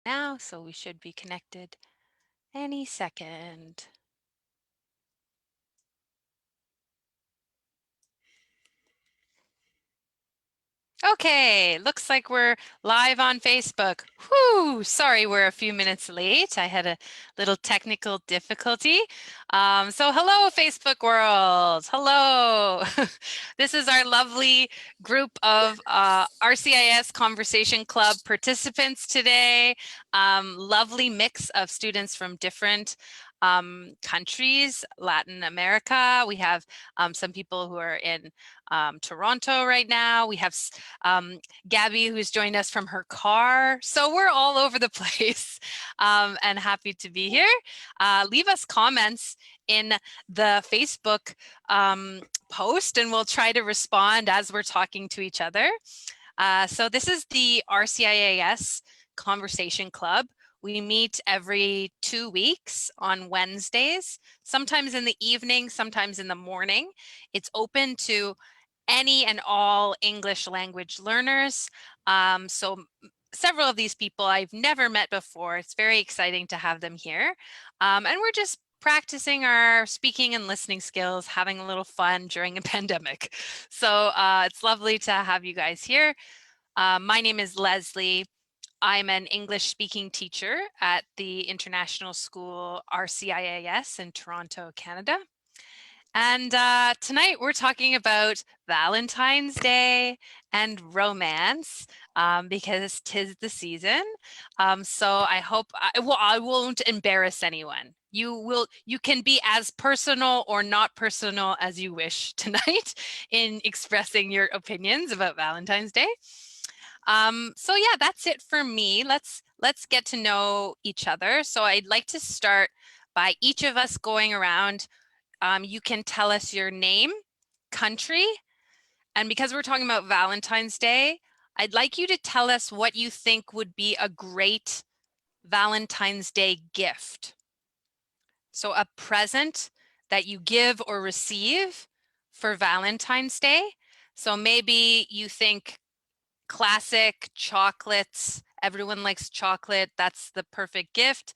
now, so we should be connected any second. Okay, looks like we're live on Facebook. Whew, sorry we're a few minutes late. I had a little technical difficulty. So hello, Facebook world. Hello. This is our lovely group of RCIS Conversation Club participants today. Lovely mix of students from different countries, Latin America. We have some people who are in Toronto right now. We have Gabby, who's joined us from her car. So we're all over the place and happy to be here. Leave us comments in the Facebook post and we'll try to respond as we're talking to each other. So this is the RCIIS Conversation Club. We meet every 2 weeks on Wednesdays, sometimes in the evening, sometimes in the morning. It's open to any and all English language learners. So several of these people I've never met before. It's very exciting to have them here. And we're just practicing our speaking and listening skills, having a little fun during a pandemic. So it's lovely to have you guys here. My name is Leslie. I'm an English speaking teacher at the International School RCIIS in Toronto, Canada. And tonight we're talking about Valentine's Day and romance because 'tis the season. So I hope I won't embarrass anyone. You can be as personal or not personal as you wish tonight in expressing your opinions about Valentine's Day. So yeah, that's it for me. Let's get to know each other. So I'd like to start by each of us going around. You can tell us your name, country, and because we're talking about Valentine's Day, I'd like you to tell us what you think would be a great Valentine's Day gift. So a present that you give or receive for Valentine's Day. So maybe you think classic chocolates, everyone likes chocolate, that's the perfect gift.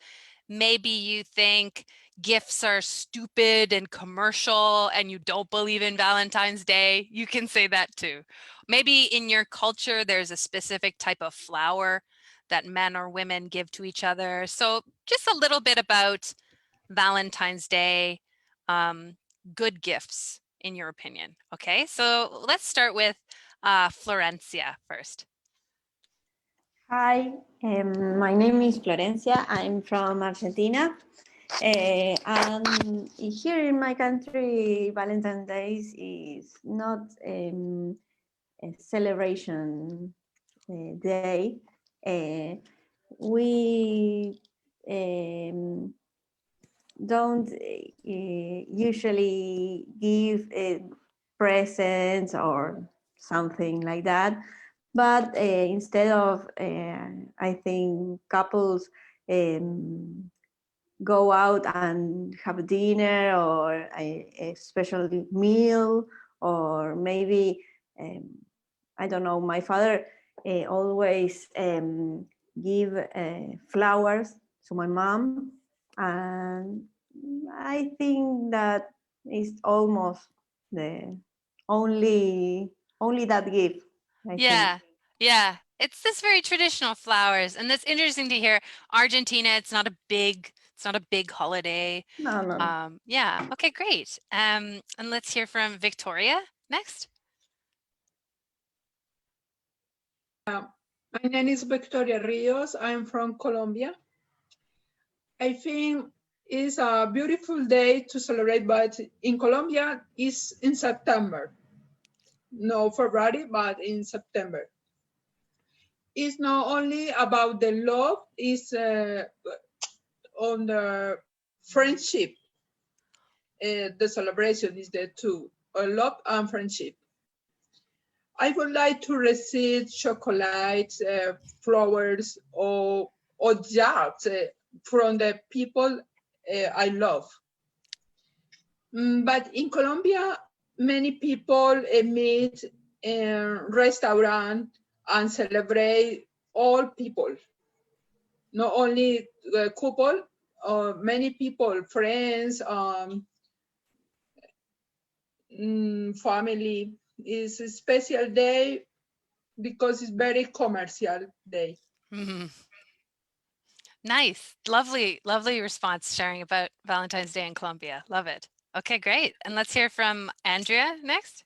Maybe you think gifts are stupid and commercial and you don't believe in Valentine's Day, you can say that too. Maybe in your culture, there's a specific type of flower that men or women give to each other. So just a little bit about Valentine's Day, good gifts in your opinion. Okay, so let's start with Florencia first. Hi, my name is Florencia. I'm from Argentina. And here in my country, Valentine's Day is not a celebration day. We don't usually give presents or something like that. But instead of, I think, couples go out and have dinner or a special meal, or maybe, I don't know, my father always give flowers to my mom. And I think that is almost the only that gift, I think. Yeah. It's this very traditional flowers, and that's interesting to hear. Argentina, it's not a big holiday. No. Yeah. Okay, great. And let's hear from Victoria next. My name is Victoria Rios. I'm from Colombia. I think it's a beautiful day to celebrate, but in Colombia it's in September. No February, but in September. It's not only about the love, it's on the friendship. The celebration is there too, love and friendship. I would like to receive chocolates, flowers, or jars from the people I love. But in Colombia, many people meet in restaurant and celebrate all people. not only the couple, many people, friends, family. Is a special day because it's very commercial day. Mhm. Nice. Lovely, lovely response sharing about Valentine's Day in Colombia. Love it. Okay, great. And let's hear from Andrea next.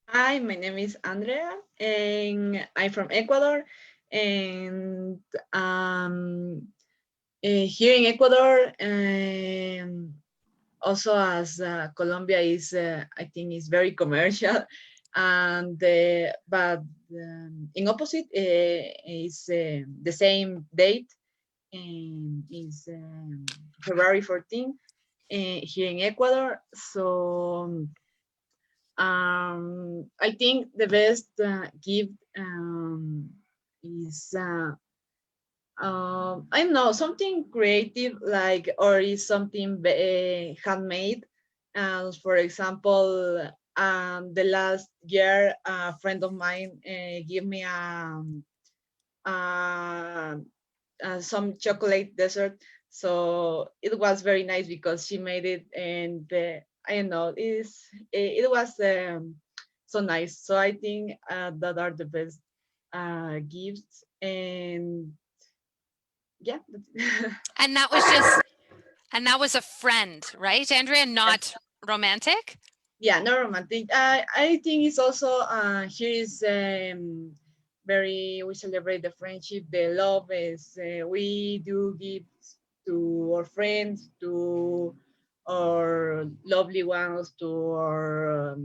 Hi, my name is Andrea, and I'm from Ecuador. And here in Ecuador, also as Colombia is, I think, is very commercial, and but in opposite is the same date, and is February 14th here in Ecuador. So. I think the best gift is I don't know, something creative, like, or is something handmade. For example, the last year a friend of mine gave me uh, some chocolate dessert. So it was very nice because she made it, and I don't know, it was so nice. So I think that are the best gifts, and yeah. And that was a friend, right, Andrea? Not romantic? Yeah, no romantic. I think it's also here is very, we celebrate the friendship, the love is we do gifts to our friends, to our lovely ones, to our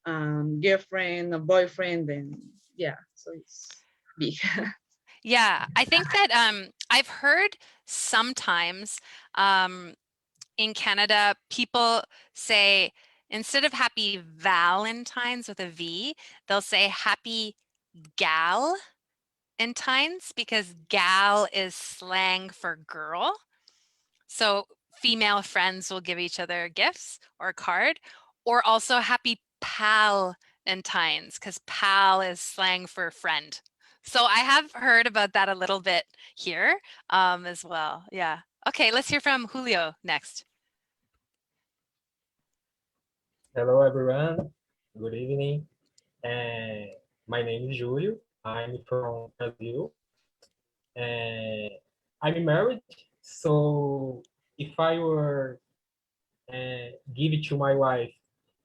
girlfriend or boyfriend, and yeah, so it's big. Yeah, I think that I've heard sometimes in Canada, people say instead of happy Valentines with a V, they'll say happy Galentines because gal is slang for girl. So female friends will give each other gifts or a card, or also happy Palentines because pal is slang for friend. So I have heard about that a little bit here as well. Yeah. Okay, let's hear from Julio next. Hello, everyone. Good evening. And my name is Julio. I'm from Brazil. And I'm married. So if I were give it to my wife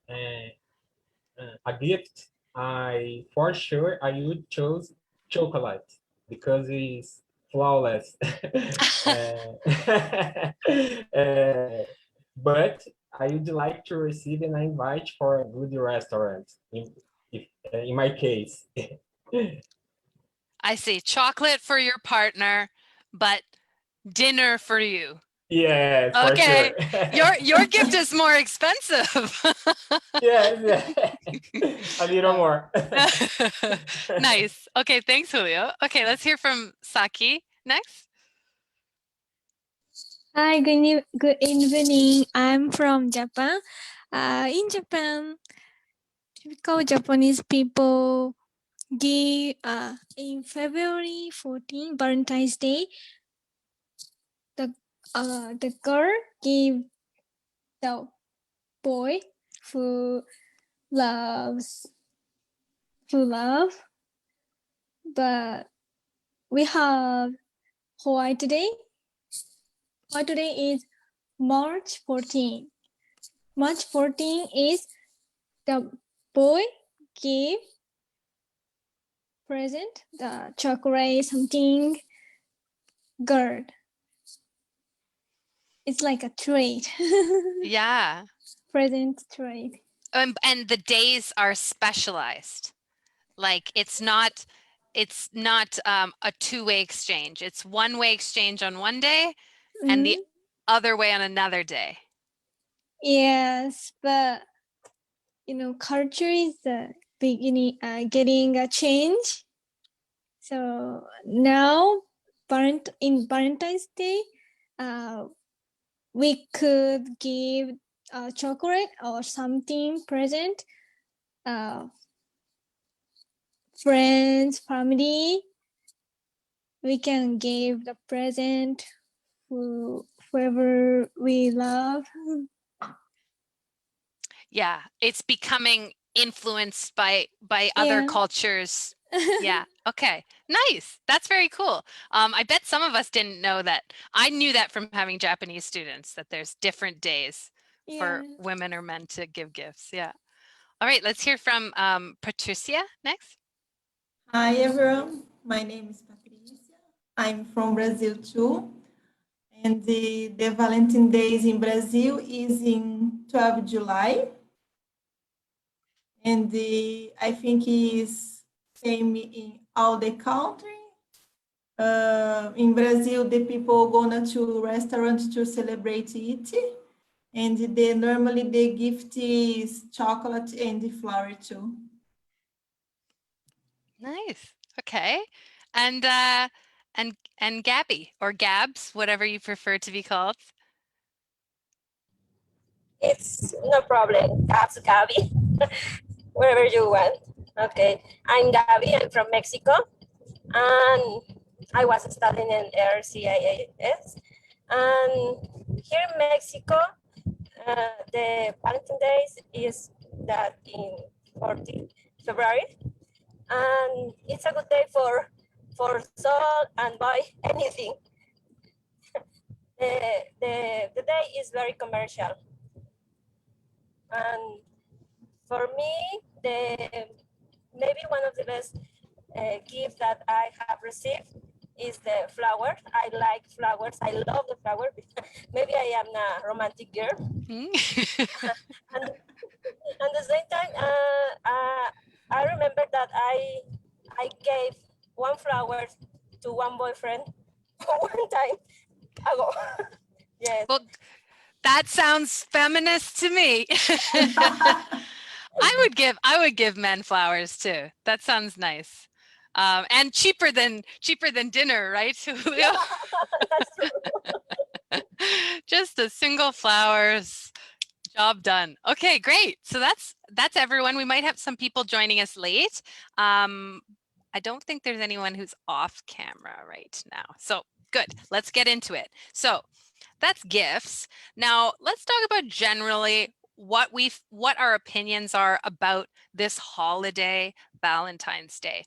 a gift, I for sure I would choose chocolate because it's flawless. Uh, but I would like to receive an invite for a good restaurant. In my case, I see chocolate for your partner, but dinner for you. yes, for Okay, sure. your gift is more expensive. Yes, yeah. A little more. Nice. Okay, thanks, Julio. Okay, let's hear from Saki next. Hi, good evening. I'm from Japan. In Japan, typical Japanese people give in February 14, Valentine's Day, the girl give the boy who loves who love, but we have White Day. White Day is March 14. March 14 is the boy give present, the chocolate something girl. It's like a trade. Yeah. Present trade. And the days are specialized. Like it's not a two-way exchange. It's one-way exchange on one day and the other way on another day. Yes, but culture is beginning getting a change. So now, in Valentine's Day, we could give chocolate or something present, friends, family, we can give the present to whoever we love. Yeah, it's becoming influenced by other Yeah. cultures. Yeah. Okay. Nice. That's very cool. I bet some of us didn't know that. I knew that from having Japanese students, that there's different days for Yeah. women or men to give gifts. Yeah. All right. Let's hear from Patricia next. Hi everyone, my name is Patricia. I'm from Brazil too. And the Valentine Days in Brazil is in 12 July. And I think is same in all the country. In Brazil, the people gonna to restaurant to celebrate it. And normally the gift is chocolate and flower too. Nice. Okay. And and Gabby or Gabs, whatever you prefer to be called. It's no problem. That's Gabby. Wherever you want. Okay. I'm Gabby. I'm from Mexico. And I was studying in RCIIS. And here in Mexico, the Valentine Days is that in 14 February. And it's a good day for sell and buy anything. The day is very commercial. And for me, maybe one of the best gifts that I have received is the flowers. I like flowers. I love the flower. Maybe I am a romantic girl. and at the same time, I remember that I gave one flower to one boyfriend one time ago. Yes. Well, that sounds feminist to me. I would give men flowers too. That sounds nice. And cheaper than dinner, right, Julio? Yeah, that's true. Just a single flowers, job done. Okay, great. So that's everyone. We might have some people joining us late. I don't think there's anyone who's off camera right now. So good. Let's get into it. So that's gifts. Now let's talk about generally what our opinions are about this holiday, Valentine's Day.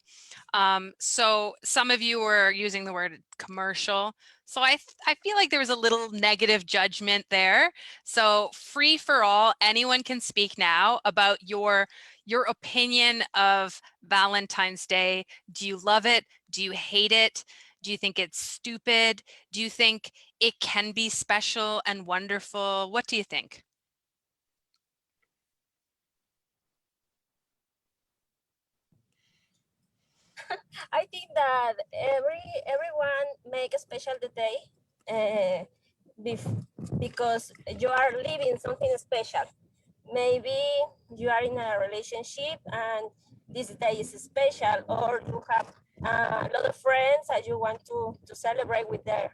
So some of you were using the word commercial. So I feel like there was a little negative judgment there. So free for all, anyone can speak now about your opinion of Valentine's Day. Do you love it? Do you hate it? Do you think it's stupid? Do you think it can be special and wonderful? What do you think? I think that everyone make a special the day because you are living something special. Maybe you are in a relationship and this day is special, or you have a lot of friends that you want to celebrate with them.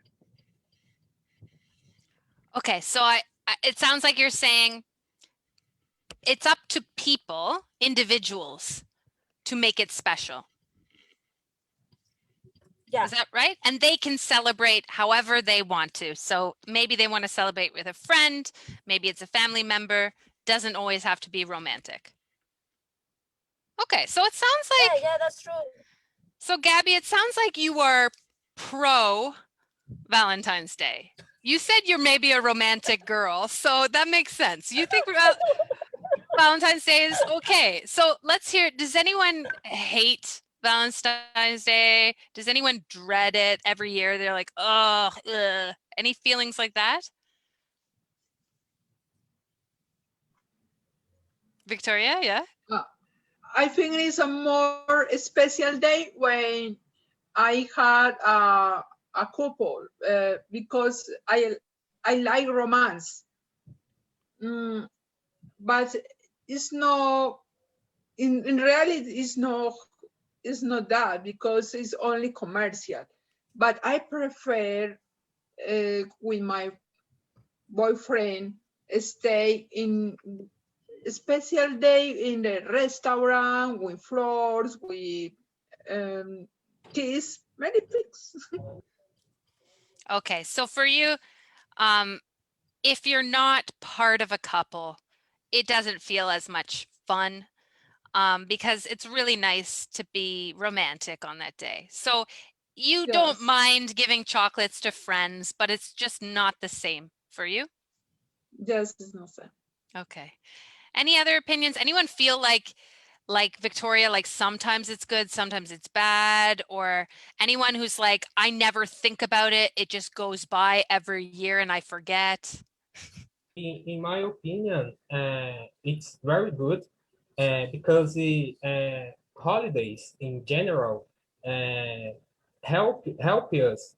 Okay, so it sounds like you're saying it's up to people, individuals, to make it special. Yeah. Is that right? And they can celebrate however they want to. So maybe they want to celebrate with a friend, maybe it's a family member, doesn't always have to be romantic. Okay, so it sounds like, Yeah, that's true. so Gabby, it sounds like you are pro Valentine's Day. You said you're maybe a romantic girl, so that makes sense. You think Valentine's Day is okay. So let's hear, does anyone hate Valentine's Day? Does anyone dread it every year? They're like, oh, ugh. Any feelings like that? Victoria, yeah? I think it's a more special day when I had a couple because I like romance. But it's not, in reality, it's not that, because it's only commercial. But I prefer with my boyfriend stay in a special day in the restaurant with flowers, with kiss many pics. Okay, so for you, if you're not part of a couple, it doesn't feel as much fun because it's really nice to be romantic on that day. So you don't Yes, mind giving chocolates to friends, but it's just not the same for you. yes, it's not fair. Okay. Any other opinions? Anyone feel like Victoria, like sometimes it's good, sometimes it's bad, or anyone who's like, I never think about it, it just goes by every year and I forget? In my opinion, it's very good because the holidays in general help us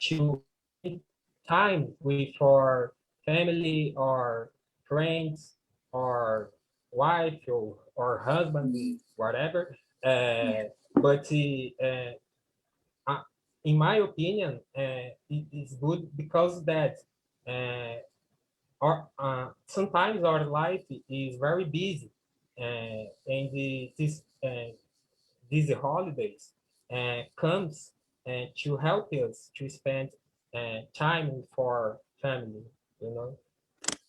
to spend time with our family or friends or wife or husband, whatever. But uh, in my opinion, it is good because that. Sometimes our life is very busy, and these holidays comes to help us to spend time for family. You know,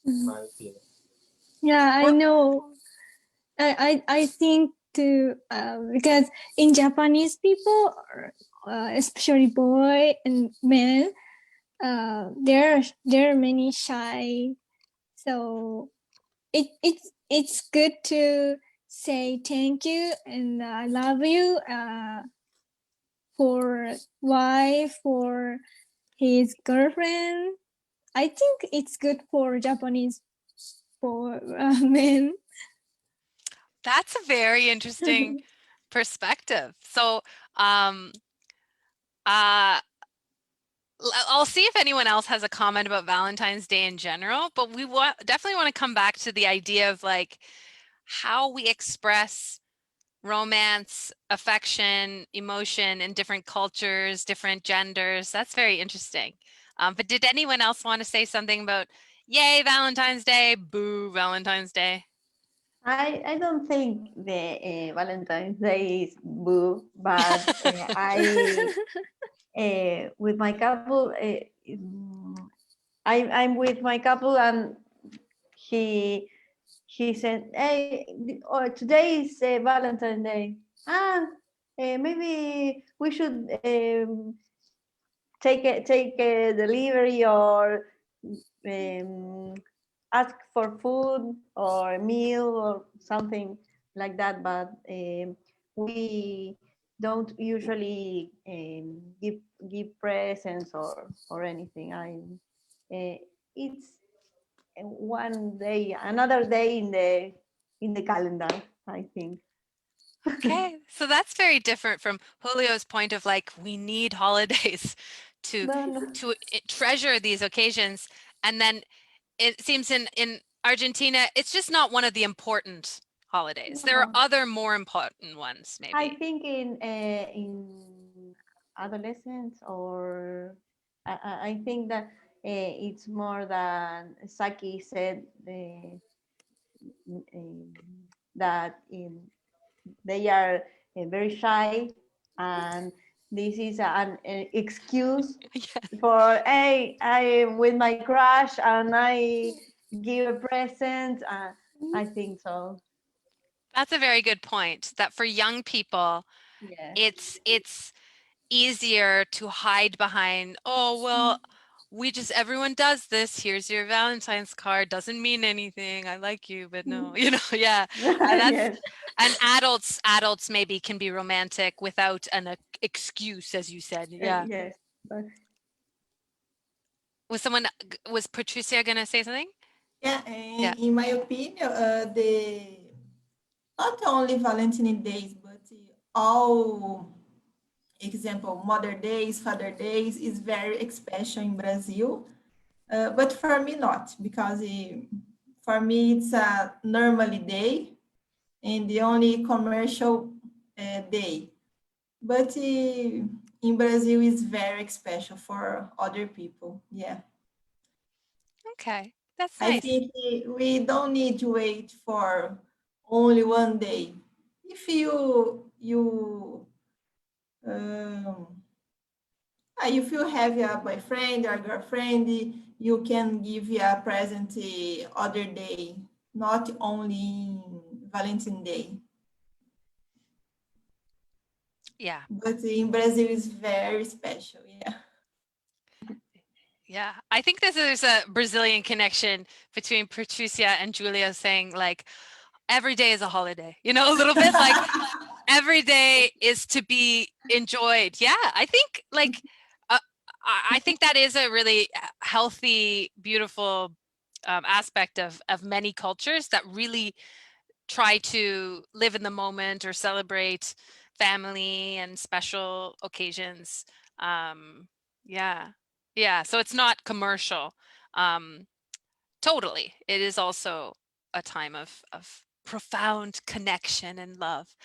my opinion. Yeah, I Or know. I think too, because in Japanese people, especially boy and men, there are many shy. So it's good to say thank you and I love you for wife, for his girlfriend. I think it's good for Japanese for men. that's a very interesting perspective. So, um, uh, I'll see if anyone else has a comment about Valentine's Day in general, but we definitely want to come back to the idea of like how we express romance, affection, emotion in different cultures, different genders. That's very interesting. But did anyone else want to say something about yay, Valentine's Day, boo, Valentine's Day? I don't think the Valentine's Day is boo, but I with my couple, I'm with my couple, and he said, "Hey, today is Valentine's Day. Ah, maybe we should take a delivery or um, ask for food or a meal or something like that." But we don't usually give presents or anything. It's one day, another day in the calendar, I think. Okay, so that's very different from Julio's point of like we need holidays to No, no. treasure these occasions, and then it seems in Argentina it's just not one of the important holidays. There are No. other more important ones, I maybe. think in adolescence, or I think that it's more than Saki said, um, that they are very shy, and this is an excuse Yeah. for, hey, I am with my crush and I give a present. I think so. That's a very good point, that for young people, Yeah. it's easier to hide behind, oh, well, everyone does this. Here's your Valentine's card. Doesn't mean anything. I like you, but no, yeah. And Yes. and adults maybe can be romantic without an excuse, as you said. Yeah. Yes. But Was Patricia gonna say something? Yeah, Yeah. in my opinion, the not only Valentine days, but all example, Mother Days, Father Days is very special in Brazil. But for me, not, because for me, it's a normally day and the only commercial day. But in Brazil, it's very special for other people. Yeah. Okay. That's I nice. think we don't need to wait for only one day. If you um, If you have a boyfriend or girlfriend, you can give a present other day, not only Valentine Day. Yeah. But in Brazil, it's very special. Yeah. Yeah, I think there's a Brazilian connection between Patricia and Julia saying like every day is a holiday, you know, a little bit like every day is to be enjoyed. Yeah, I think like I think that is a really healthy, beautiful aspect of many cultures that really try to live in the moment or celebrate family and special occasions. Yeah, yeah. So it's not commercial. Totally. It is also a time of profound connection and love.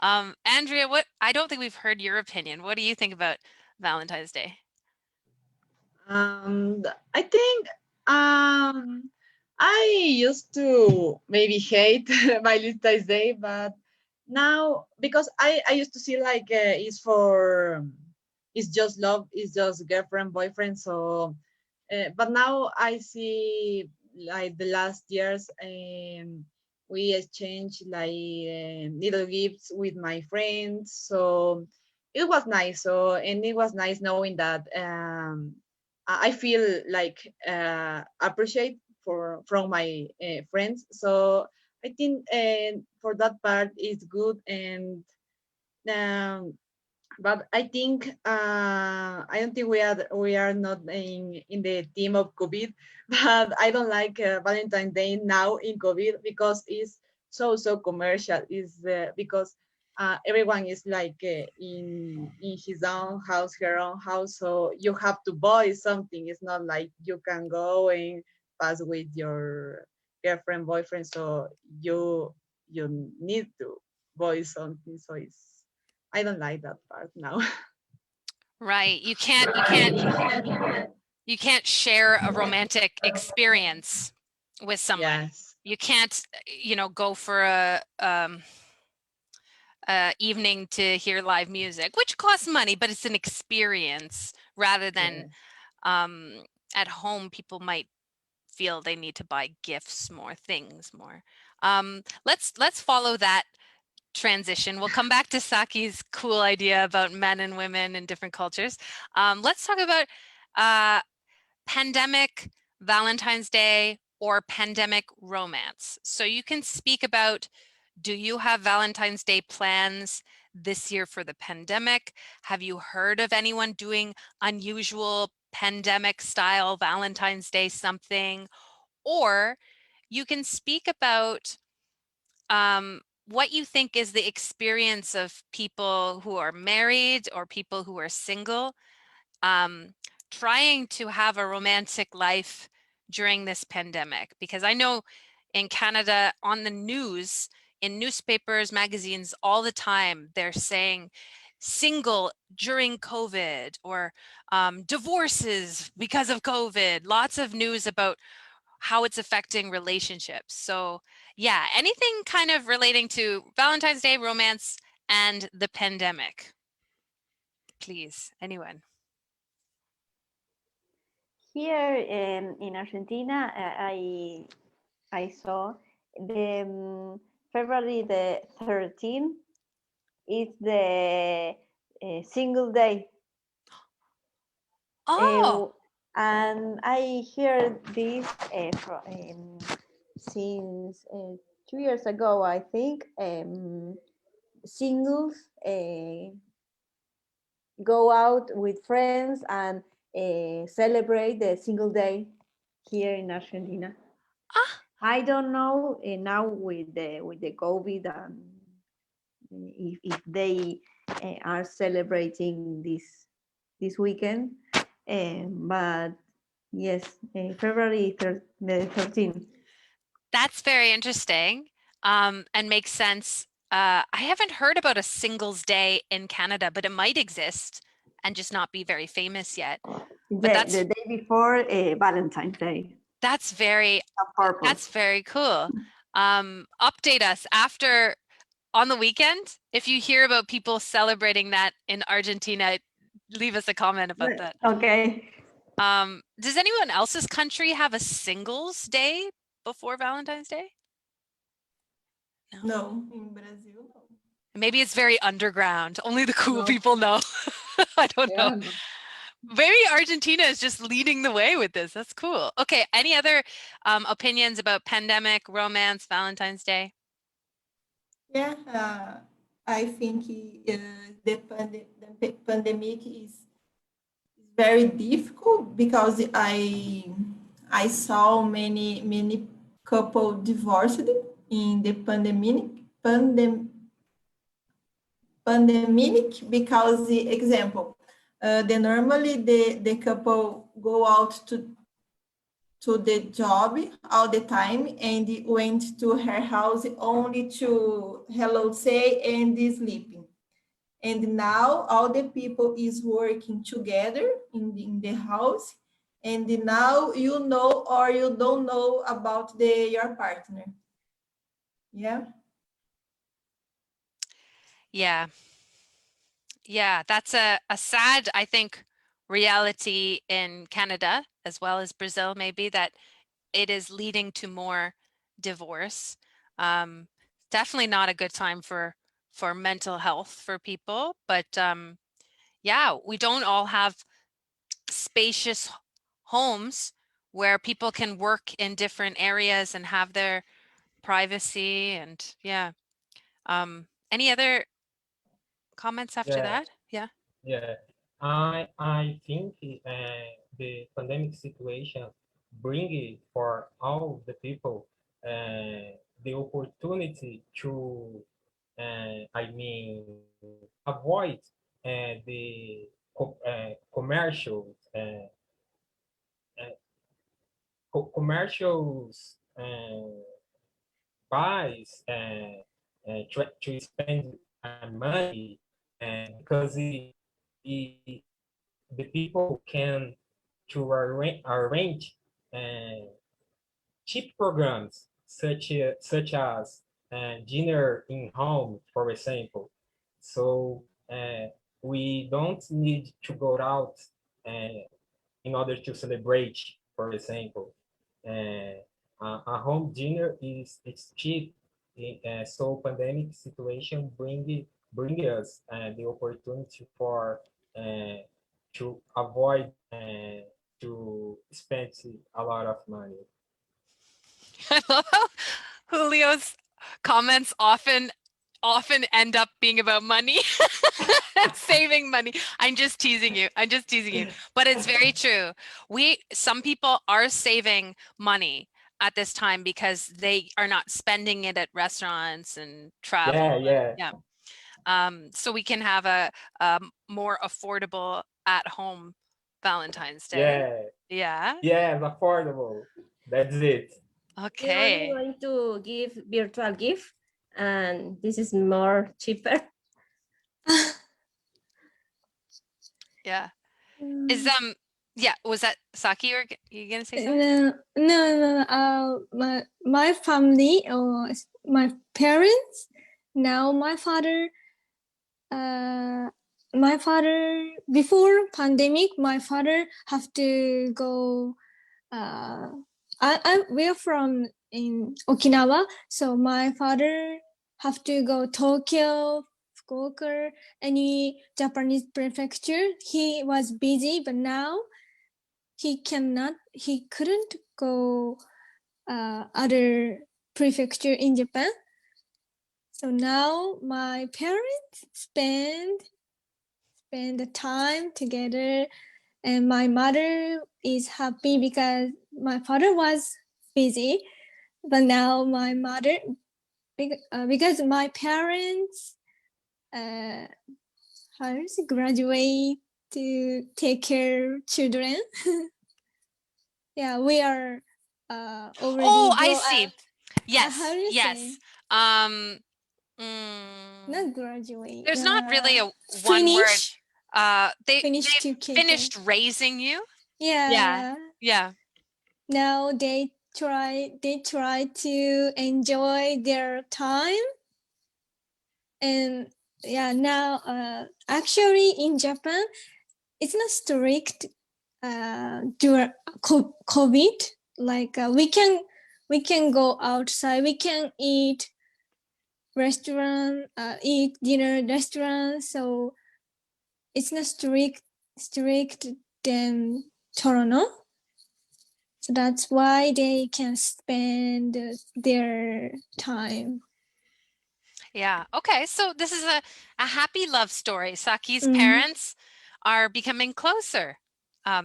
Andrea, what I don't think we've heard your opinion. What do you think about Valentine's Day? I think I used to maybe hate Valentine's Day, but now because I used to see like it's just love, it's just girlfriend boyfriend. So, but now I see like the last years, we exchange like little gifts with my friends. So it was nice. So and it was nice knowing that. I feel like appreciate from my friends. So I think for that part it's good. And um, but I think I don't think we are not in the team of COVID. But I don't like Valentine's Day now in COVID because it's so commercial. Is because everyone is like in his own house, her own house. So you have to buy something. It's not like you can go and pass with your girlfriend, boyfriend. So you need to buy something. So I don't like that part now. Right. You can't share a romantic experience with someone. Yes. You can't, go for a evening to hear live music, which costs money, but it's an experience rather than at home. People might feel they need to buy gifts more, things more. Let's follow that transition. We'll come back to Saki's cool idea about men and women in different cultures. Let's talk about pandemic Valentine's Day or pandemic romance. So you can speak about, do you have Valentine's Day plans this year for the pandemic? Have you heard of anyone doing unusual pandemic style Valentine's Day something? Or you can speak about what you think is the experience of people who are married or people who are single, trying to have a romantic life during this pandemic. Because I know in Canada, on the news, in newspapers, magazines, all the time, they're saying single during COVID or divorces because of COVID. Lots of news about how it's affecting relationships. So yeah, anything kind of relating to Valentine's Day, romance, and the pandemic. Please, anyone. Here in Argentina, I saw the February the 13th is the single day. Oh, And I heard this since 2 years ago, I think. Singles go out with friends and celebrate the single day here in Argentina. ah, I don't know now with the COVID and if they are celebrating this weekend, but yes, February the 13th. that's very interesting, and makes sense. I haven't heard about a singles day in Canada, but it might exist and just not be very famous yet. But The day before Valentine's Day. that's very Purpose. cool. Update us after on the weekend if you hear about people celebrating that in Argentina. leave us a comment about that. Okay. Does anyone else's country have a singles day before Valentine's Day? No, in Brazil, no. Maybe it's very underground. Only the cool No. people know. I don't know. Yeah, no. Maybe Argentina is just leading the way with this. That's cool. Okay, any other opinions about pandemic, romance, Valentine's Day? Yeah, I think the pandemic is very difficult because I saw many couple divorced in the pandemic because the example, normally the couple go out to the job all the time and went to her house only to hello say and sleeping. And now all the people is working together in the house. And now you know or you don't know about your partner. Yeah. Yeah. Yeah, that's a sad, I think, reality in Canada as well as Brazil, maybe, that it is leading to more divorce. Definitely not a good time for mental health for people, but yeah, we don't all have spacious homes where people can work in different areas and have their privacy. And yeah, any other comments after Yeah, that? Yeah. yeah. I think the pandemic situation bring it for all the people the opportunity to I mean avoid the commercials uh, commercials buys try to spend money because the people can to arrange uh, cheap programs such as dinner in home, for example. So we don't need to go out in order to celebrate, for example. A home dinner is it's cheap, so pandemic situation bring us the opportunity for to avoid to spend a lot of money. I love how Julio's comments often end up being about money. Saving money. I'm just teasing you. I'm just teasing you. But it's very true. Some people are saving money at this time because they are not spending it at restaurants and travel. Yeah, yeah, Yeah. So we can have a more affordable at home Valentine's Day. yeah, Yeah. yeah, affordable. That's it. We only Okay. going to give virtual gift, and this is more cheaper. Yeah. Is yeah, was that Saki or you gonna say something? No. My family or my parents. Now my father before pandemic, my father have to go. We're from in Okinawa, so my father have to go Tokyo, Fukuoka, any Japanese prefecture. He was busy, but now he couldn't go other prefecture in Japan. So now my parents spend the time together, and my mother is happy because my father was busy, but now my mother because my parents graduate to take care children. Yeah, we are already Oh, I grow see. up. Yes. How do you Yes. say? Not graduate. There's not really a one word. Finish. They Finish to finished raising you. Yeah. Yeah. Now they try to enjoy their time, and yeah, now actually in Japan it's not strict during COVID. Like we can go outside. We can eat eat dinner restaurant. So it's not strict than Toronto. So that's why they can spend their time. Yeah. Okay. So this is a happy love story. Saki's Mhm. parents are becoming closer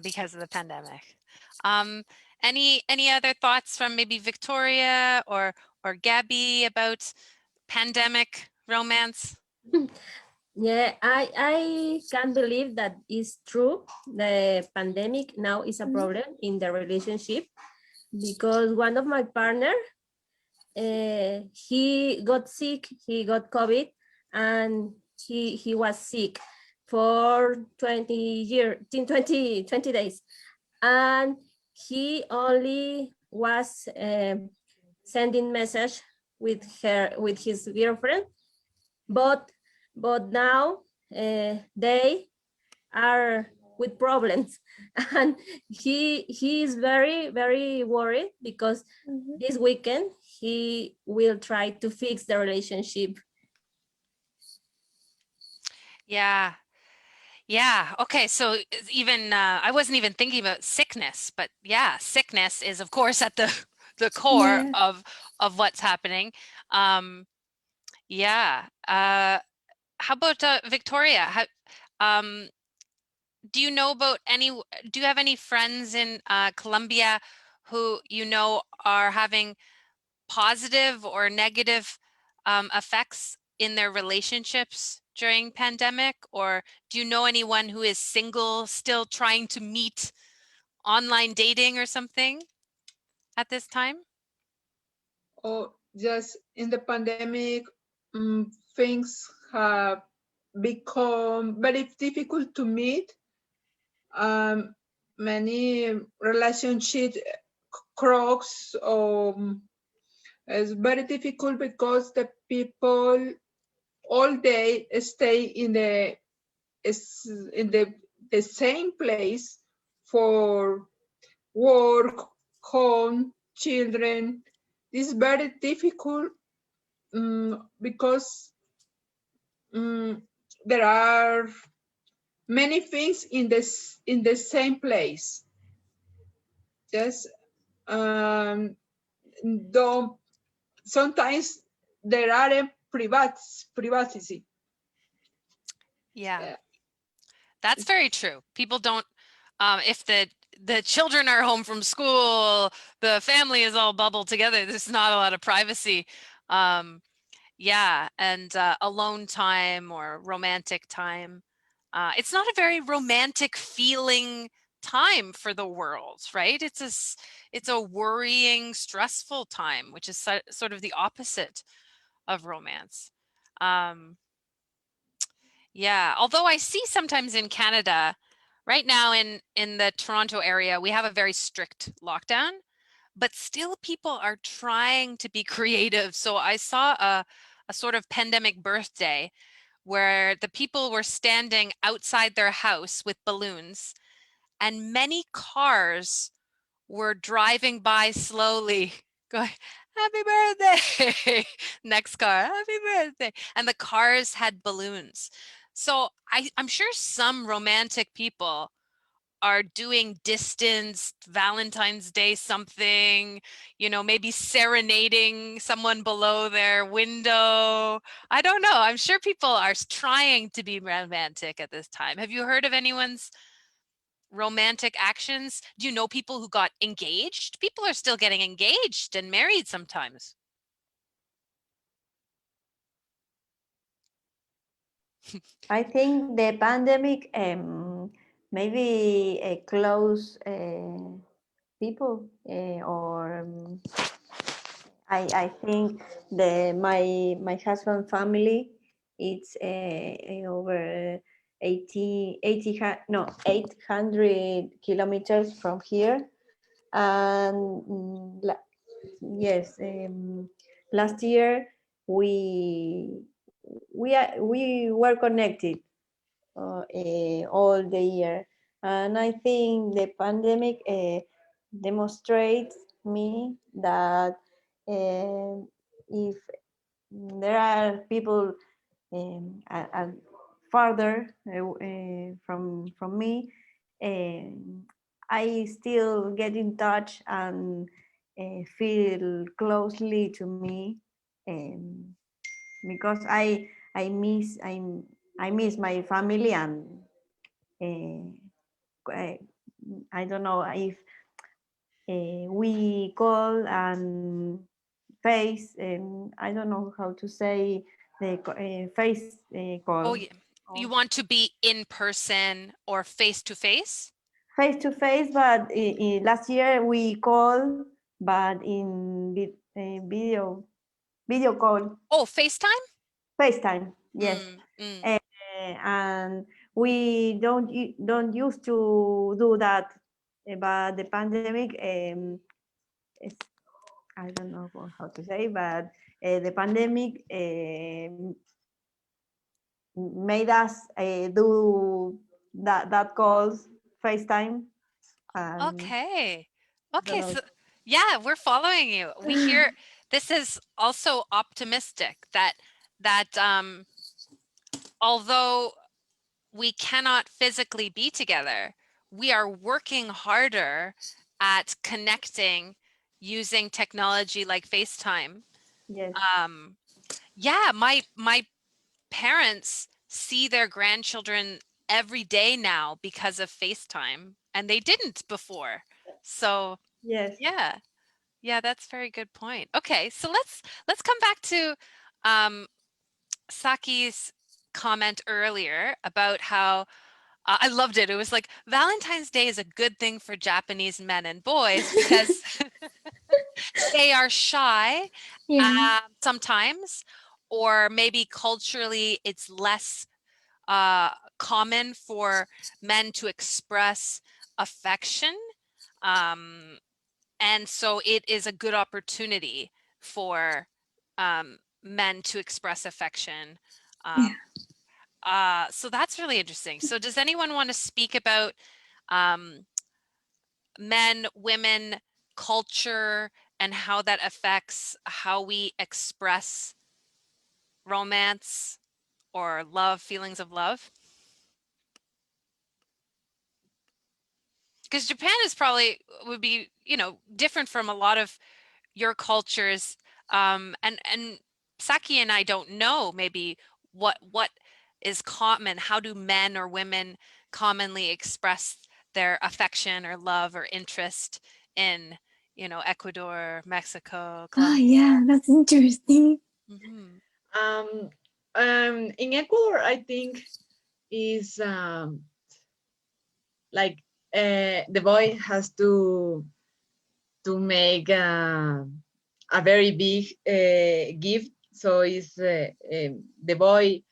because of the pandemic. Any other thoughts from maybe Victoria or Gabby about pandemic romance? Yeah, I can't believe that is true. The pandemic now is a problem in the relationship because one of my partner, he got sick, he got COVID, and he was sick for 20 days. And he only was sending message with his girlfriend, but now they are with problems and he is very worried because this weekend he will try to fix the relationship. Yeah. Yeah. Okay. So even I wasn't even thinking about sickness, but yeah, sickness is of course at the core Yeah. of what's happening. Yeah. How about Victoria? Do you know about do you have any friends in Colombia who you know are having positive or negative effects in their relationships during pandemic? Or do you know anyone who is single, still trying to meet online dating or something at this time? Or just in the pandemic, things have become very difficult to meet. Many relationship cracks is very difficult because the people all day stay in the same place for work, home, children. This is very difficult because there are many things in the same place. Just don't sometimes there are a privacy. Yeah, that's very true. People don't, if the children are home from school, the family is all bubbled together, there's not a lot of privacy. Yeah, and alone time or romantic time. It's not a very romantic feeling time for the world, right? It's a worrying, stressful time, which is sort of the opposite of romance. Yeah, although I see sometimes in Canada, right now in the Toronto area, we have a very strict lockdown, but still people are trying to be creative. So I saw a sort of pandemic birthday where the people were standing outside their house with balloons and many cars were driving by slowly going, happy birthday, next car, happy birthday. And the cars had balloons. So I'm sure some romantic people are doing distanced Valentine's Day something, you know, maybe serenading someone below their window. I don't know. I'm sure people are trying to be romantic at this time. Have you heard of anyone's romantic actions? Do you know people who got engaged? People are still getting engaged and married sometimes. I think the pandemic maybe close people or I think my husband family it's over 800 kilometers from here, and yes, last year we were connected all the year. And I think the pandemic demonstrates me that if there are people farther from me, I still get in touch and feel closely to me, because I miss I miss my family, and I, I don't know if we call and face, I don't know how to say the face Oh, call. yeah. You want to be in person or face to face? Face to face, but last year we call, but in video call, Oh, FaceTime? FaceTime, yes. Mm, mm. And we don't used to do that, but the pandemic, I don't know how to say, but the pandemic made us do that calls FaceTime. Okay. I don't Okay, know. so yeah, we're following you. We hear this is also optimistic that although we cannot physically be together, we are working harder at connecting using technology like FaceTime. Yes, Um, yeah, my parents see their grandchildren every day now because of FaceTime, and they didn't before. So yes. yeah, yeah, that's a very good point. Okay, so let's come back to um, Saki's comment earlier about how I loved it. It was like Valentine's Day is a good thing for Japanese men and boys because they are shy Yeah. sometimes, or maybe culturally it's less common for men to express affection. And so it is a good opportunity for men to express affection. Yeah. So that's really interesting. So does anyone want to speak about um, men, women, culture, and how that affects how we express romance or love, feelings of love? Because Japan is probably would be, different from a lot of your cultures. And Saki and I don't know maybe what is common. How do men or women commonly express their affection or love or interest in, Ecuador, Mexico, Oh, Colombia? yeah, that's interesting. Hmm. Um, in Ecuador, I think is like the boy has to make a very big gift. So it's the boy.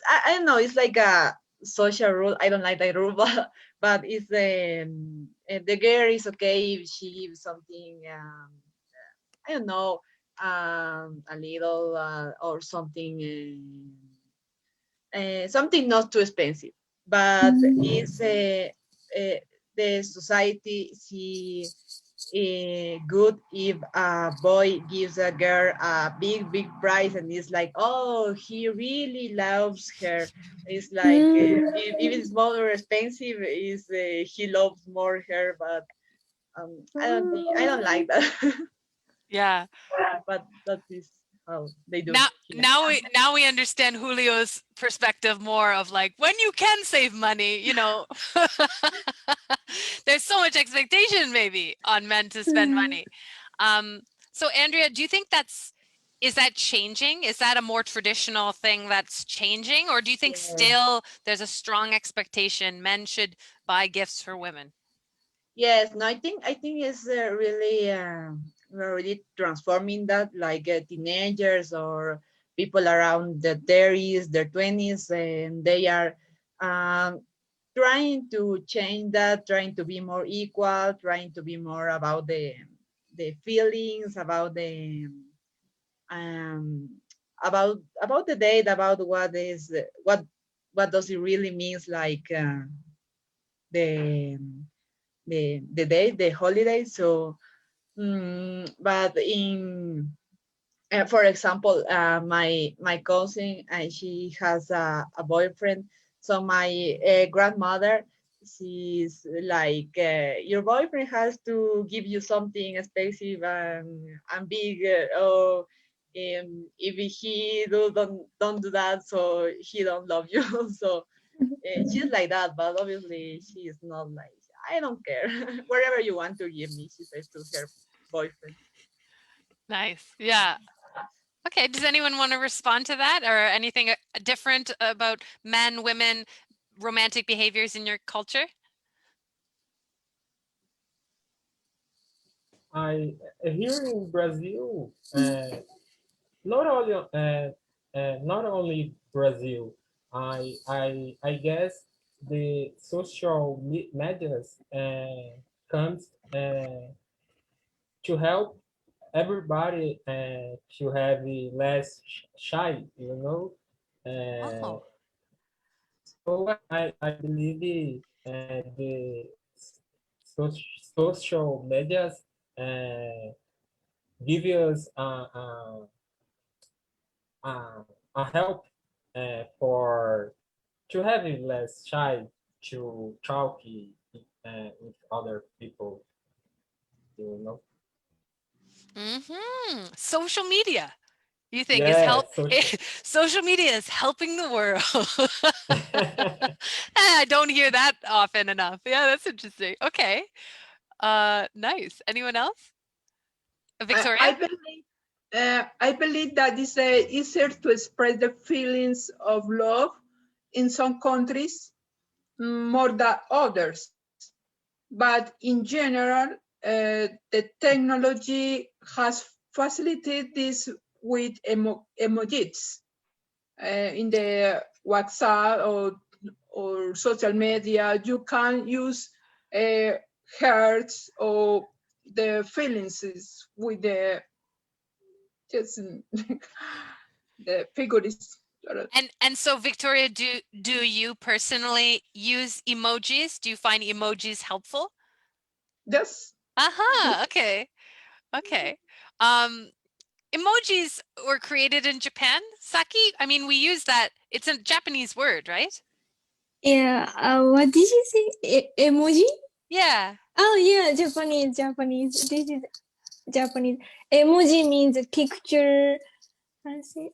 I don't know. It's like a social rule. I don't like that rule, but it's the girl is okay if she gives something. I don't know, a little or something. Something not too expensive, but Mm. it's the society see good if a boy gives a girl a big prize and it's like, oh, he really loves her. It's like if it's small or expensive, is he loves more her, but I don't like that. Yeah. But that is how they do Now, here. now we understand Julio's perspective more of like when you can save money. There's so much expectation maybe on men to spend money. So Andrea, do you think is that changing? Is that a more traditional thing that's changing, or do you think Yeah. still there's a strong expectation men should buy gifts for women? Yes, no, I think it's really we're really transforming that, like teenagers or people around the 30s, their 20s, and they are um, trying to change that, trying to be more equal, trying to be more about the feelings, about the um, about the date, about what what does it really means, like the the day, the holiday. So, but in for example, my cousin, and she has a boyfriend. So my grandmother, she's like, your boyfriend has to give you something expensive and big. Or if he don't do that, so he don't love you. So she's like that, but obviously she's not like, I don't care. Whatever you want to give me, she says to her boyfriend. Nice. Yeah. Okay. Does anyone want to respond to that, or anything different about men, women, romantic behaviors in your culture? I here in Brazil, not only not only Brazil. I guess the social medias comes to help everybody to have less shy, you know. Oh. So I believe the social medias uh, give us uh, a help for to have less shy to talk with other people, you know. Social media, you think is Yeah, help? social. Social media is helping the world. I don't hear that often enough. Yeah, that's interesting. Okay. Nice. Anyone else? Victoria? I believe that it's easier to express the feelings of love in some countries more than others. But in general, the technology has facilitated this with emojis in the WhatsApp or social media. You can use hearts or the feelings with the just the figures. And so Victoria, do you personally use emojis? Do you find emojis helpful? Yes. Aha, okay. Okay. Emojis were created in Japan, Saki? I mean, we use that. It's a Japanese word, right? Yeah. What did you say? Emoji? Yeah. Oh yeah, Japanese. This is Japanese. Emoji means a picture,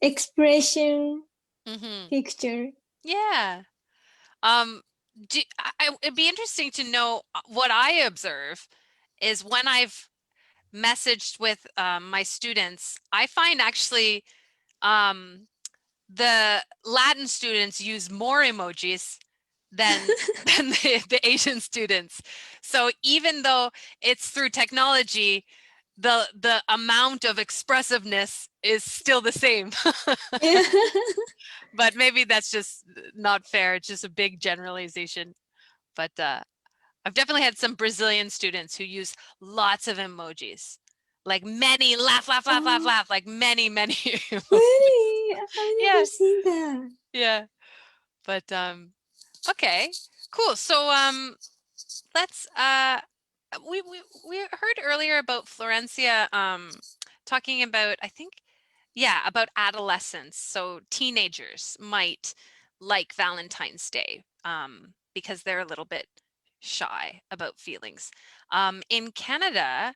expression, picture. Yeah. It'd be interesting to know what I observe is when I've messaged with my students, I find actually the Latin students use more emojis than than the Asian students. So even though it's through technology, the amount of expressiveness is still the same. Yeah. But maybe that's just not fair. It's just a big generalization. But I've definitely had some Brazilian students who use lots of emojis, like many laugh, laugh, laugh, laugh, Oh, laugh, like many, many emojis. really? I've Yeah, never seen that. yeah. But okay, cool. So let's we heard earlier about Florencia talking about, I think, yeah, about adolescence. So teenagers might like Valentine's Day because they're a little bit shy about feelings. In Canada,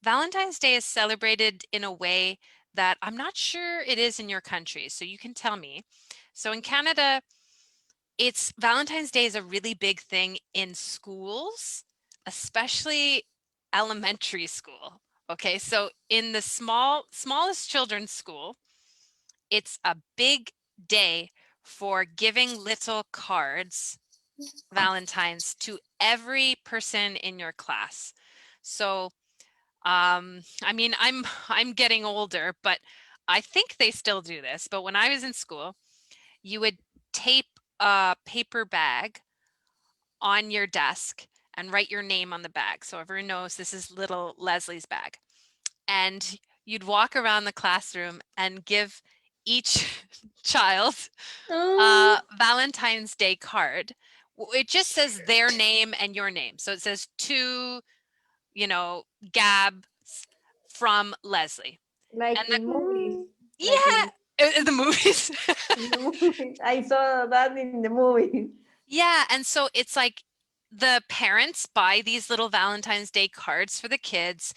Valentine's Day is celebrated in a way that I'm not sure it is in your country, so you can tell me. So in Canada, it's Valentine's Day is a really big thing in schools, especially elementary school. Okay, so in the smallest children's school, it's a big day for giving little cards, Valentines, to every person in your class. So I mean, I'm getting older, but I think they still do this. But when I was in school, you would tape a paper bag on your desk and write your name on the bag. So everyone knows this is little Leslie's bag. And you'd walk around the classroom and give each child Oh, Valentine's Day card. It just says their name and your name. So it says to, you know, Gab from Leslie. Like And in movies. yeah, the movies. In the movies. I saw that in the movies. Yeah, and so it's like the parents buy these little Valentine's Day cards for the kids,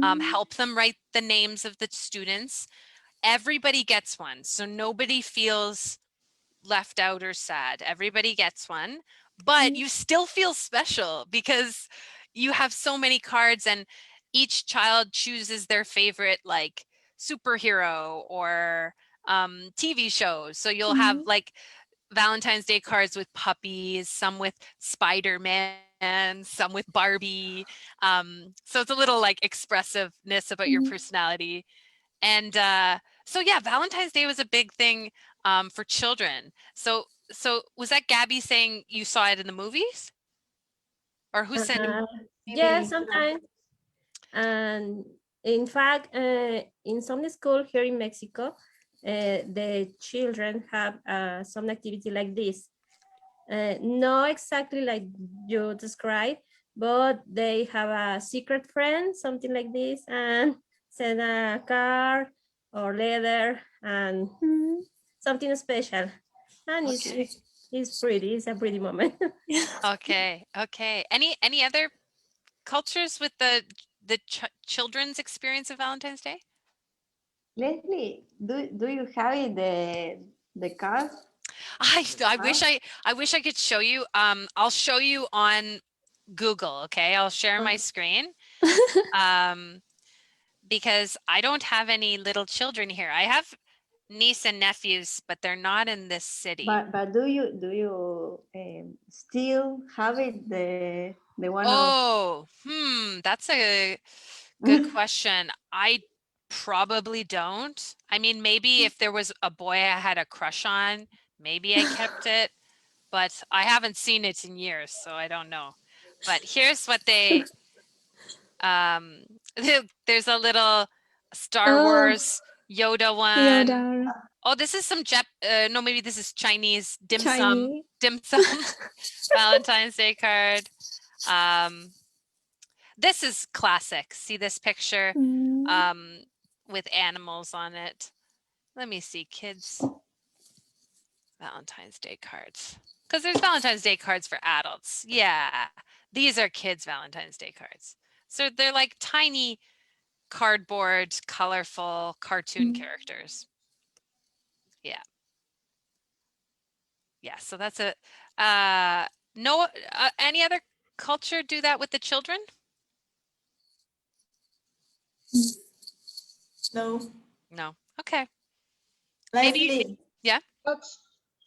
help them write the names of the students. Everybody gets one, so nobody feels left out or sad. Everybody gets one, but you still feel special because you have so many cards and each child chooses their favorite like superhero or TV shows. So you'll have like Valentine's Day cards with puppies, some with Spider-Man, some with Barbie. So it's a little like expressiveness about your personality. And so yeah, Valentine's Day was a big thing for children. So was that Gabby saying you saw it in the movies? Or who said yeah, Maybe sometimes. And in fact, in some school here in Mexico, the children have some activity like this. Not exactly like you described, but they have a secret friend, something like this, and send a card or letter and something special. And Okay. it's pretty, it's a pretty moment. Okay, okay. Any other cultures with the children's experience of Valentine's Day? Leslie, do you have it the card? I wish I could show you. I'll show you on Google, okay? I'll share my screen. Because I don't have any little children here. I have niece and nephews, but they're not in this city. But do you still have it the one of Oh, that's a good question. I probably don't. I mean, maybe if there was a boy I had a crush on, maybe I kept it, but I haven't seen it in years, so I don't know. But here's what they um there's a little Star Oh, Wars Yoda one. Yoda, Oh, this is some no, maybe this is Chinese dim sum Chinese. Valentine's Day card. This is classic. See this picture with animals on it. Let me see, kids Valentine's Day cards. Because there's Valentine's Day cards for adults. Yeah, these are kids Valentine's Day cards. So they're like tiny cardboard, colorful cartoon characters. Yeah. Yeah, so that's a no any other culture do that with the children? No. No. Okay. Leslie, Yeah. But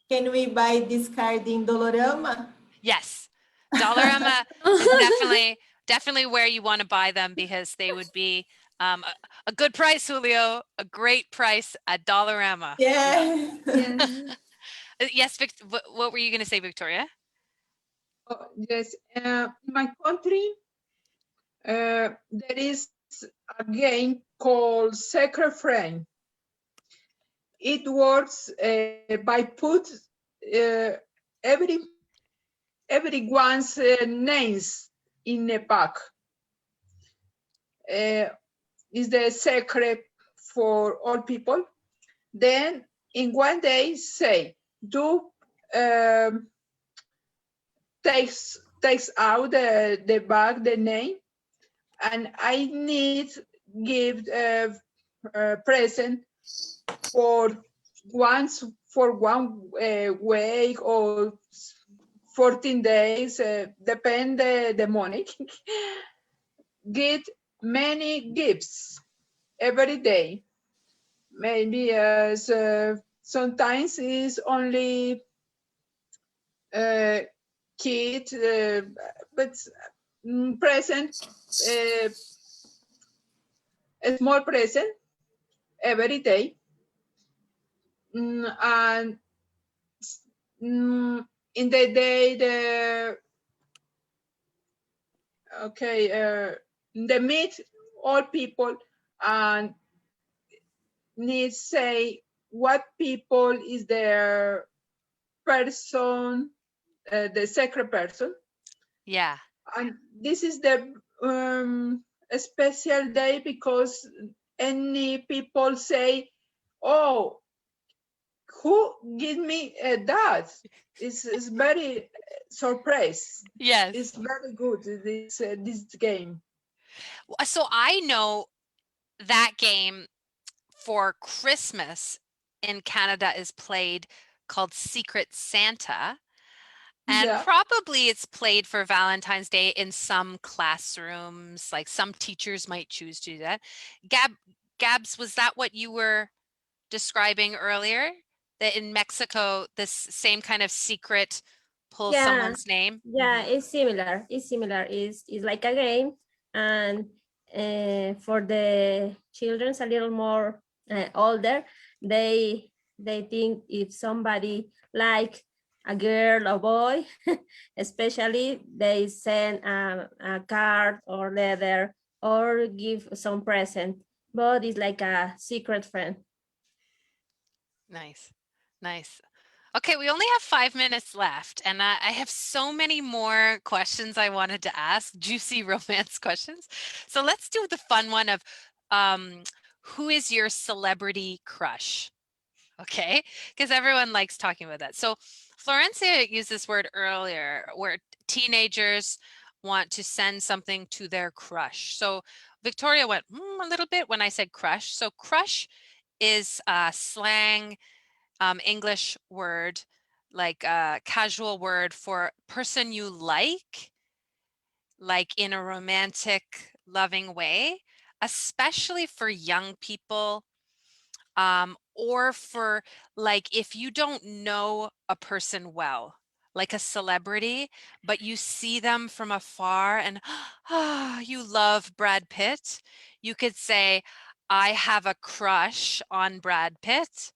can we buy this card in Dolorama? Yes. Dollarama is definitely where you want to buy them because they would be a good price, Julio, a great price at Dollarama. Yeah. Yeah. Yes, what were you going to say, Victoria? yes, in my country, there is a game called Secret Frame. It works by put everyone's names in a pack. Is the secret for all people. Then in one day say, do takes out the bag, the name, and I need give a present for one week or 14 days, depend the money. Get many gifts every day. Maybe sometimes it's only kid, but present, a small present every day. And in the day, they meet all people and need say what people is their person, the secret person. Yeah. And this is the a special day because any people say, oh, who give me that? It's very surprise. Yes. It's very good, this game. So I know that game for Christmas in Canada is played called Secret Santa. And Yeah. probably it's played for Valentine's Day in some classrooms, like some teachers might choose to do that. Gabs, was that what you were describing earlier? That in Mexico, this same kind of secret pull Yeah, someone's name? yeah, it's similar. It's similar. It's like a game, and for the children's a little more older, they think if somebody like a girl or boy, especially they send a card or letter or give some present, but it's like a secret friend. Nice, nice. Okay, we only have 5 minutes left, and I have so many more questions I wanted to ask, juicy romance questions. So let's do the fun one of who is your celebrity crush? Okay, because everyone likes talking about that. So Florencia used this word earlier, where teenagers want to send something to their crush. So Victoria went a little bit when I said crush. So crush is a slang English word, like a casual word for person you like in a romantic, loving way, especially for young people, or for like if you don't know a person well, like a celebrity, but you see them from afar and you love Brad Pitt, you could say, I have a crush on Brad Pitt,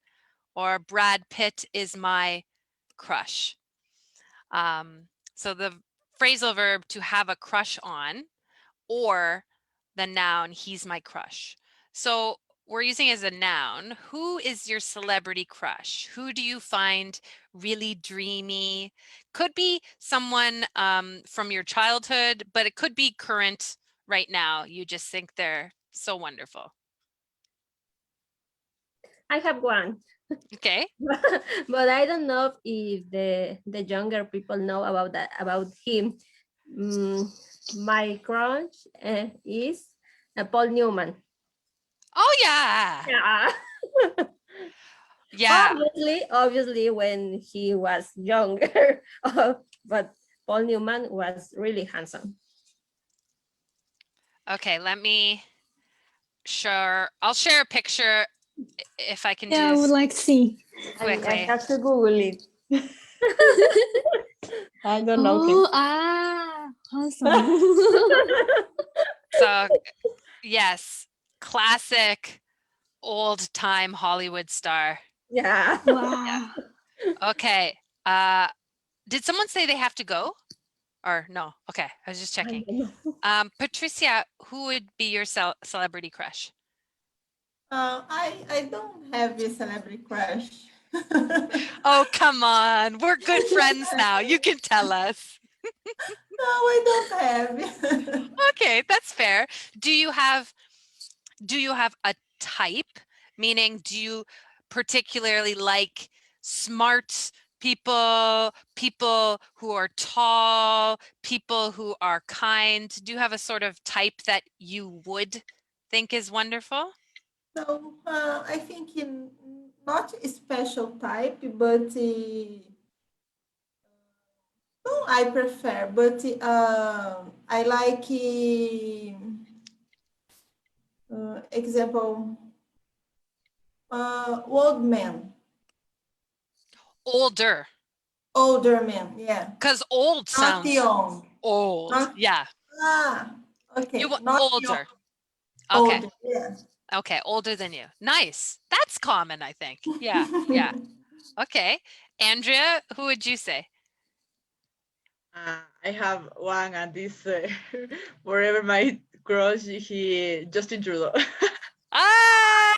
or Brad Pitt is my crush. So the phrasal verb to have a crush on, or the noun he's my crush. So we're using as a noun. Who is your celebrity crush? Who do you find really dreamy? Could be someone from your childhood, but it could be current right now. You just think they're so wonderful. I have one. Okay. But I don't know if the younger people know about that, about him. My crush is Paul Newman. Oh yeah. Yeah. Yeah. Obviously when he was younger, but Paul Newman was really handsome. Okay, let me I'll share a picture if I can do Yeah, I would this like to see. I quickly. have to Google it. I don't know him. Oh, awesome. So yes, classic old time Hollywood star. Yeah. Wow. Okay. Did someone say they have to go? Or no? Okay, I was just checking. Patricia, who would be your celebrity crush? I don't have a celebrity crush. Oh, come on. We're good friends now. You can tell us. No, I don't have. Okay, that's fair. Do you have a type? Meaning, do you particularly like smart people, people who are tall, people who are kind? Do you have a sort of type that you would think is wonderful? So I think not a special type, but no, I prefer. But I like example old men, older men. Yeah, Because old not sounds young. old. Not Yeah. okay. You want Not young. older. Okay. Older. Yeah. Okay. Older than you. Nice. That's common, I think. Yeah. Yeah. Okay. Andrea, who would you say? I have one, and this forever my crush. He Justin Trudeau. Ah,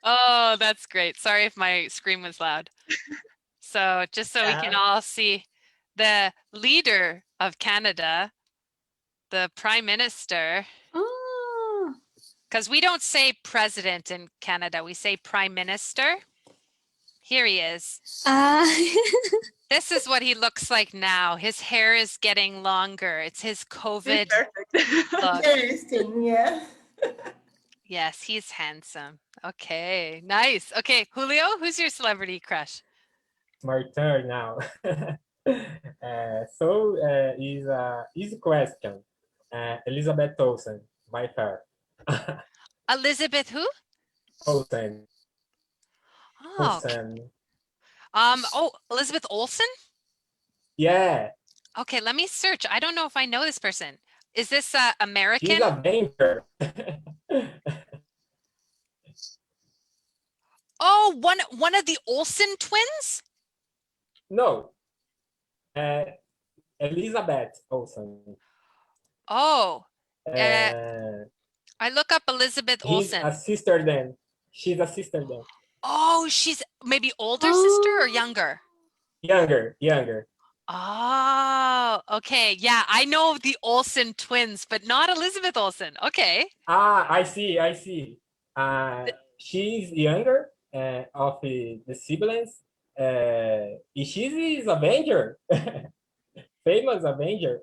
Oh, that's great. Sorry if my screen was loud. So just so we can Yeah. all see the leader of Canada, the Prime Minister, Oh, because we don't say president in Canada, we say Prime Minister. Here he is. ah, This is what he looks like now. His hair is getting longer. It's his It's COVID perfect. look. Interesting, yeah. Yes, he's handsome. Okay, nice. Okay, Julio, who's your celebrity crush? My turn now. Is a easy question. Elizabeth Olsen, my fair. Elizabeth who? Olsen, Oh, Olsen. oh, Elizabeth Olsen? Yeah, Okay, let me search. I don't know if I know this person. Is this she's American? a danger. Oh, one of the Olsen twins? No, uh, Elizabeth Olsen. Oh, uh, Uh, I look up Elizabeth he's a Olsen. sister then. She's a sister then. Oh, she's maybe older sister or oh, younger? Younger. Oh, okay. Yeah, I know the Olsen twins, but not Elizabeth Olsen. Okay. Ah, I see. She's younger of the siblings. She's Avenger, famous Avenger.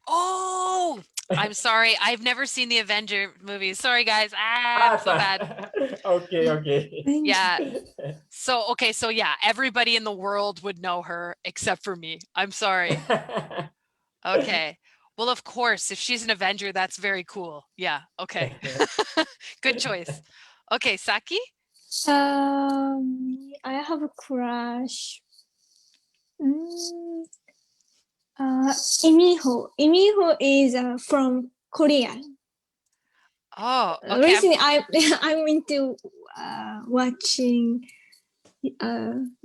Oh, I'm sorry. I've never seen the Avenger movies. Sorry, guys. Ah, I'm so bad. Okay. Yeah. So, okay. So, yeah, everybody in the world would know her except for me. I'm sorry. Okay. Well, of course, if she's an Avenger, that's very cool. Yeah. Okay. Good choice. Okay, Saki? I have a crush. Mm, Imiho. Imiho is from Korea. Oh, okay. Recently, I'm into watching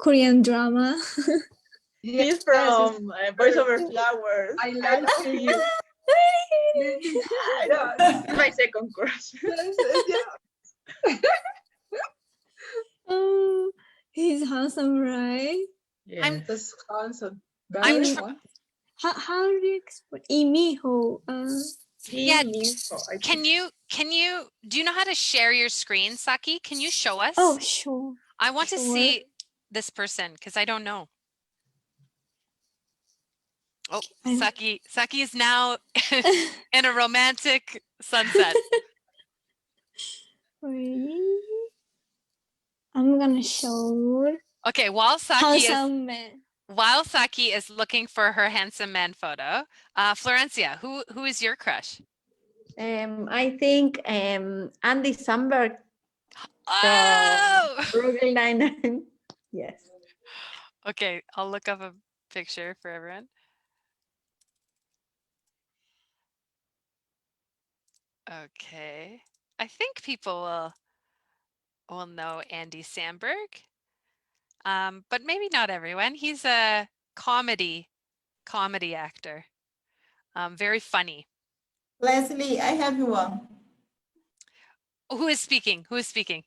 Korean drama. Yes, He's from Voice Over Flowers. I like you. He's my second crush. Yeah. Oh, he's handsome, right? Yes. That's handsome. I'm Very tr- handsome. How do you explain Imiho? Yeah, Miho, I Can think. you do you know how to share your screen, Saki? Can you show us? Oh, sure. I want to Sure. see this person because I don't know. Oh, Saki is now in a romantic sunset. Wait. I'm gonna show Okay, while handsome man. Saki is looking for her handsome man photo, Florencia, who is your crush? I think Andy Samberg from Oh, Brooklyn Nine-Nine. Yes. okay, I'll look up a picture for everyone. Okay, I think people will know Andy Samberg, but maybe not everyone. He's a comedy actor, very funny. Leslie, I have one. Who is speaking? Who is speaking?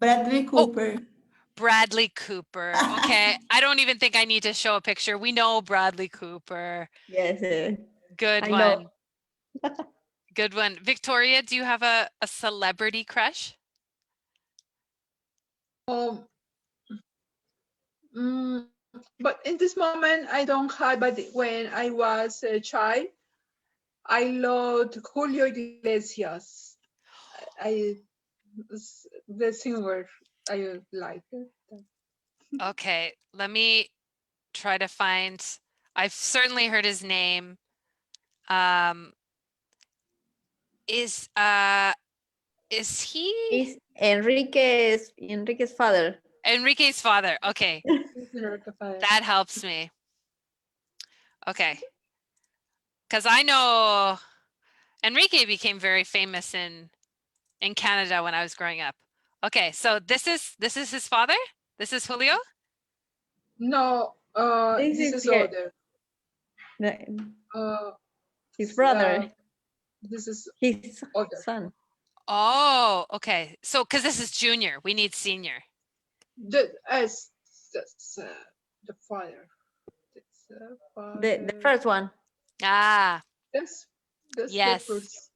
Bradley Oh, Cooper. Bradley Cooper. Okay, I don't even think I need to show a picture. We know Bradley Cooper. Yes. Good I one. know. Good one. Victoria, do you have a celebrity crush? Um, but in this moment, I don't have, but when I was a child, I loved Julio Iglesias. The singer I like. Okay, let me try to find. I've certainly heard his name. Is he He's Enrique's father. Enrique's father? Okay, that helps me. Okay, because I know Enrique became very famous in Canada when I was growing up. Okay, so this is his father? This is Julio? No, This this is is other. his Uh, brother. this is His other. son. Oh, okay. So, because this is junior, we need senior. The the father. The first one. Ah, That's the yes. first.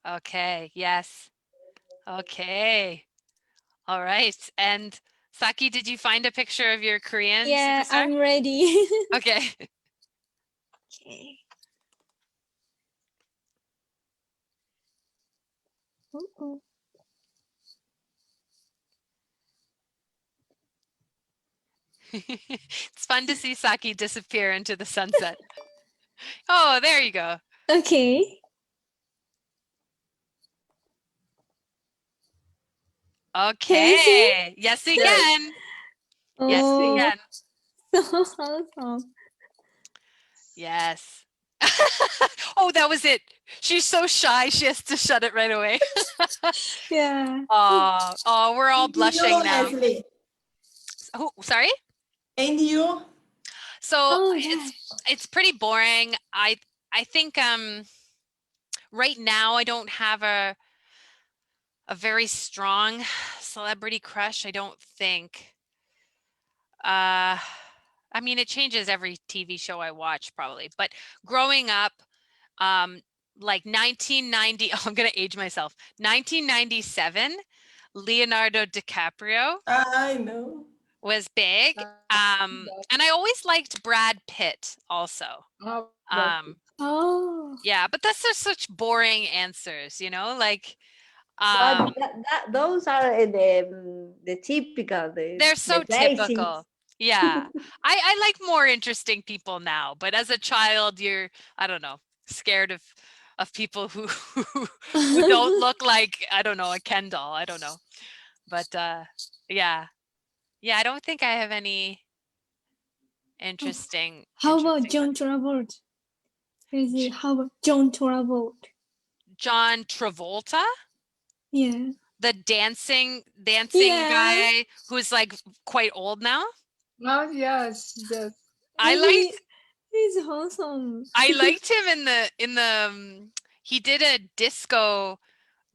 Okay, yes. Okay. All right. And Saki, did you find a picture of your Korean Yeah, superstar? I'm ready. Okay. Okay. Uh-oh. It's fun to see Saki disappear into the sunset. Oh, there you go. Okay. Can you see? Okay. Yes, we Yes. can. Yes, we Oh, can. so awesome. Yes. Oh, that was it. She's so shy. She has to shut it right away. Yeah. Oh, we're all And you, blushing now. Leslie. Oh, sorry. And you? So Oh, yeah. it's pretty boring. I think right now I don't have a very strong celebrity crush, I don't think. I mean, it changes every TV show I watch probably, but growing up, like 1990, oh, I'm gonna age myself. 1997, Leonardo DiCaprio I know. was big. And I always liked Brad Pitt also. Oh. Yeah, but that's just such boring answers, you know, like But those are the typical, they're the so basics. typical. Yeah. I like more interesting people now, but as a child, you're, I don't know, scared of people who don't look like, I don't know, a Ken doll. I don't know. But yeah. Yeah, I don't think I have any interesting. How about interesting John ones. Travolta? Crazy. How about John Travolta? John Travolta? Yeah. The dancing Yeah. guy who's like quite old now? Oh yes, yes. I liked He's awesome. I liked him in the he did a disco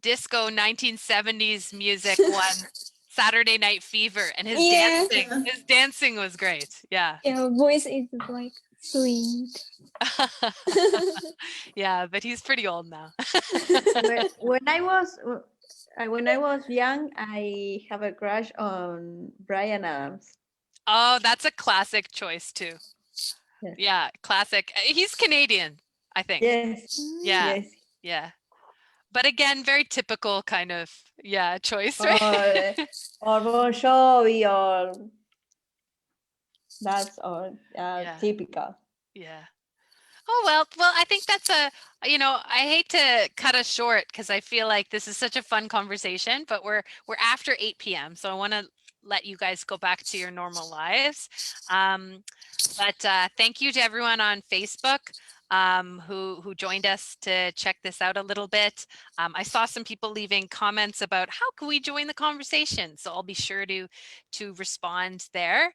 1970s music one, Saturday Night Fever, and Yeah. his dancing was great. Yeah. Yeah, voice is like sweet. Yeah, but he's pretty old now. When I was young, I have a crush on Brian Adams. Oh, that's a classic choice too. Yes. Yeah, classic. He's Canadian, I think. Yes. Yeah. Yes. Yeah. But again, very typical kind of, yeah, choice, right? Or Bon Jovi, or that's all Yeah. typical. Yeah. Oh, well, I think that's I hate to cut us short because I feel like this is such a fun conversation, but we're after 8 p.m. So I want to let you guys go back to your normal lives. But thank you to everyone on Facebook who joined us to check this out a little bit. I saw some people leaving comments about how can we join the conversation, so I'll be sure to respond there.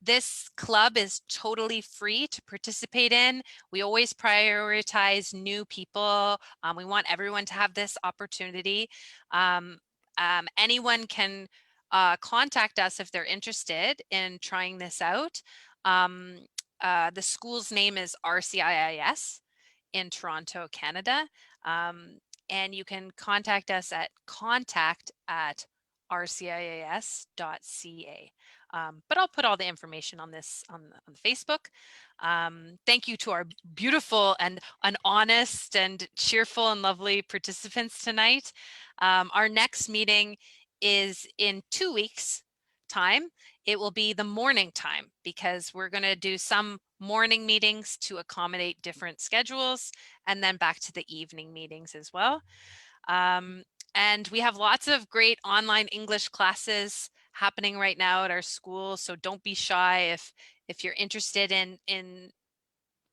This club is totally free to participate in. We always prioritize new people. We want everyone to have this opportunity. Anyone can contact us if they're interested in trying this out. The school's name is RCIIS in Toronto, Canada. And you can contact us at contact@rciis.ca. But I'll put all the information on this on Facebook. Thank you to our beautiful and honest and cheerful and lovely participants tonight. Our next meeting is in 2 weeks' time. It will be the morning time because we're going to do some morning meetings to accommodate different schedules, and then back to the evening meetings as well. And we have lots of great online English classes happening right now at our school. So don't be shy if you're interested in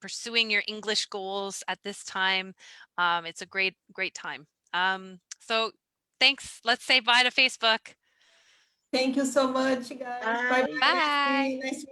pursuing your English goals at this time. It's a great time. So thanks. Let's say bye to Facebook. Thank you so much, guys. Bye Bye. bye. Bye. Nice